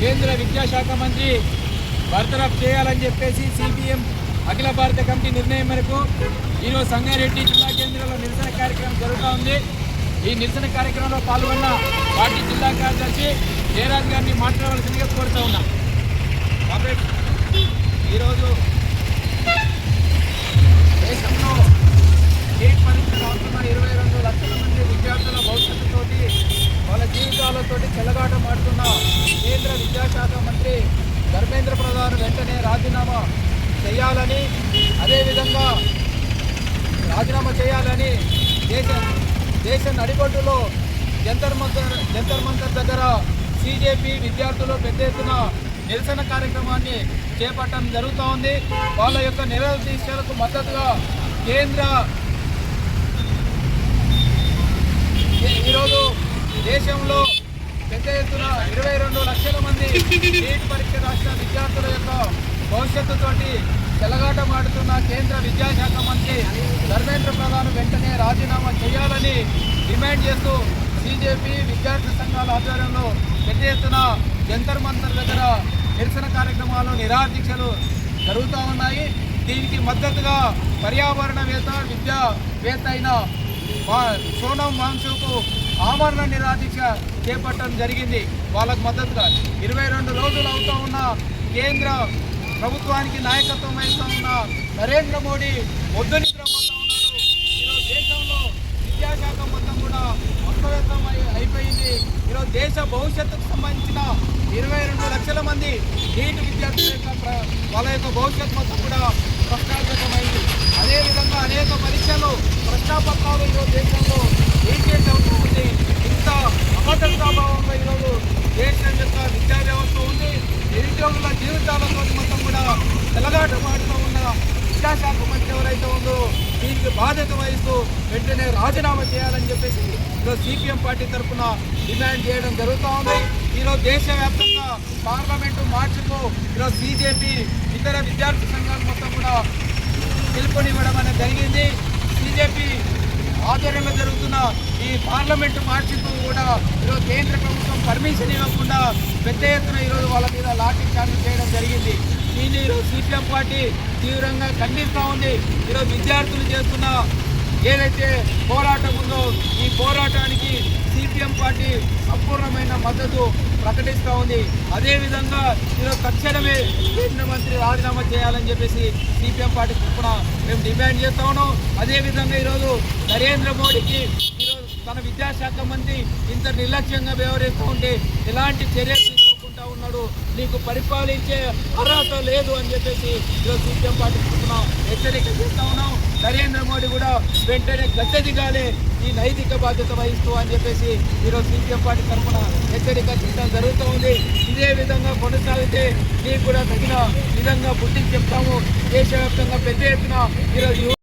కేంద్ర విద్యాశాఖ మంత్రి బర్తరఫ్ చేయాలని చెప్పేసి సిపిఎం అఖిల భారత కమిటీ నిర్ణయం మేరకు ఈరోజు సంగారెడ్డి జిల్లా కేంద్రంలో నిరసన కార్యక్రమం జరుగుతూ ఉంది. ఈ నిరసన కార్యక్రమంలో పాల్గొన్న పార్టీ జిల్లా కార్యదర్శి జయరాజ్ గారిని మాట్లాడవలసిందిగా కోరుతూ ఉన్నా. ఈరోజు దేశంలో నీట్ పరీక్ష రాస్తున్న 22 లక్షల మంది విద్యార్థుల భవిష్యత్తుతోటి వాళ్ళ జీవితాలతోటి చెలగాటమాడుతున్న కేంద్ర విద్యాశాఖ మంత్రి ధర్మేంద్ర ప్రధాన్ వెంటనే రాజీనామా చేయాలని, అదేవిధంగా రాజీనామా చేయాలని దేశ నడిబొడ్డులో జంతర్ మంతర్ దగ్గర సిజేపీ విద్యార్థులు పెద్ద ఎత్తున నిరసన కార్యక్రమాన్ని చేపట్టడం జరుగుతూ ఉంది. వాళ్ళ యొక్క నిరసనలకు మద్దతుగా ఈరోజు దేశంలో పెద్ద ఎత్తున 22 లక్షల మంది నీట్ పరీక్ష రాష్ట్ర విద్యార్థుల యొక్క భవిష్యత్తుతోటి చెలగాటమాడుతున్న కేంద్ర విద్యాశాఖ మంత్రి ధర్మేంద్ర ప్రధాన్ వెంటనే రాజీనామా చేయాలని డిమాండ్ చేస్తూ సిజేపీ విద్యార్థి సంఘాల ఆధ్వర్యంలో పెద్ద ఎత్తున జంతర్ మంతర్ దగ్గర నిరసన కార్యక్రమాలు నిరాదీక్షలు జరుగుతూ ఉన్నాయి. దీనికి మద్దతుగా పర్యావరణవేత్త విద్యావేత్త అయిన సోనం వాంగ్చుక్ ఆమరణ నిరాదీక్ష చేపట్టడం జరిగింది. వాళ్ళకు మద్దతుగా 22 రోజులు అవుతూ ఉన్న కేంద్ర ప్రభుత్వానికి నాయకత్వం వహిస్తూ ఉన్న నరేంద్ర మోడీ మొద్దు నిద్రపోతూ ఉన్నారు. ఈరోజు దేశంలో విద్యాశాఖ మొత్తం కూడా అస్తవ్యస్తం అయిపోయింది. ఈరోజు దేశ భవిష్యత్తుకు సంబంధించిన 22 లక్షల మంది నీటి విద్యార్థుల యొక్క వాళ్ళ యొక్క భవిష్యత్తు మొత్తం కూడా ప్రశ్నార్థకమైంది. అదేవిధంగా అనేక పరీక్షలు ప్రశ్నాపత్రాలు ఈరోజు దేశంలో లీకేజ్ అవుతుంది. ఇంత అభద్రతాభావంలో ఈరోజు దేశం యొక్క విద్యా వ్యవస్థ ఉంది. నిరుద్యోగుల జీవితాలతో మొత్తం కూడా చెలగాటమాడుతూ ఉన్న విద్యాశాఖ మంత్రి ఎవరైతే ఉందో దీనికి బాధ్యత వహిస్తూ వెంటనే రాజీనామా చేయాలని చెప్పేసి ఈరోజు సిపిఎం పార్టీ తరఫున డిమాండ్ చేయడం జరుగుతూ ఉంది. ఈరోజు దేశవ్యాప్తంగా పార్లమెంటు మార్చుకు ఈరోజు బీజేపీ ఇతర విద్యార్థి సంఘాలు మొత్తం కూడా పిలుపునివ్వడం అనేది జరిగింది. బీజేపీ ఆధ్వర్యంలో జరుగుతున్న ఈ పార్లమెంటు మార్చుకు కూడా ఈరోజు కేంద్ర ప్రభుత్వం పర్మిషన్ ఇవ్వకుండా పెద్ద ఎత్తున ఈరోజు వాళ్ళ మీద లాఠీ చార్జ్ చేయడం జరిగింది. దీన్ని ఈరోజు సిపిఎం పార్టీ తీవ్రంగా ఖండిస్తూ ఉంది. ఈరోజు విద్యార్థులు చేస్తున్న ఏదైతే పోరాటం ఉందో ఈ పోరాటానికి సిపిఎం పార్టీ సంపూర్ణమైన మద్దతు ప్రకటిస్తూ ఉంది. అదేవిధంగా ఈరోజు తక్షణమే కేంద్ర మంత్రి రాజీనామా చేయాలని చెప్పేసి సిపిఎం పార్టీ తరఫున మేము డిమాండ్ చేస్తా ఉన్నాం. అదేవిధంగా ఈరోజు నరేంద్ర మోడీకి ఈరోజు తన విద్యాశాఖ మంత్రి ఇంత నిర్లక్ష్యంగా వ్యవహరిస్తూ ఉంటే ఎలాంటి చర్యలు తీసుకోకుండా ఉన్నాడు, నీకు పరిపాలించే అర్హత లేదు అని చెప్పేసి ఈరోజు సిపిఎం పార్టీ తరఫున హెచ్చరిక చేస్తా ఉన్నాం. నరేంద్ర మోడీ కూడా వెంటనే గద్దె దిగాలి, ఈ నైతిక బాధ్యత వహిస్తూ అని చెప్పేసి ఈరోజు సిపిఎం పార్టీ తరఫున హెచ్చరిక చేయడం జరుగుతూ ఉంది. ఇదే విధంగా కొనసాగితే నీకు కూడా తగిన విధంగా బుద్ధి చెప్తాము. దేశవ్యాప్తంగా పెద్ద ఎత్తున ఈరోజు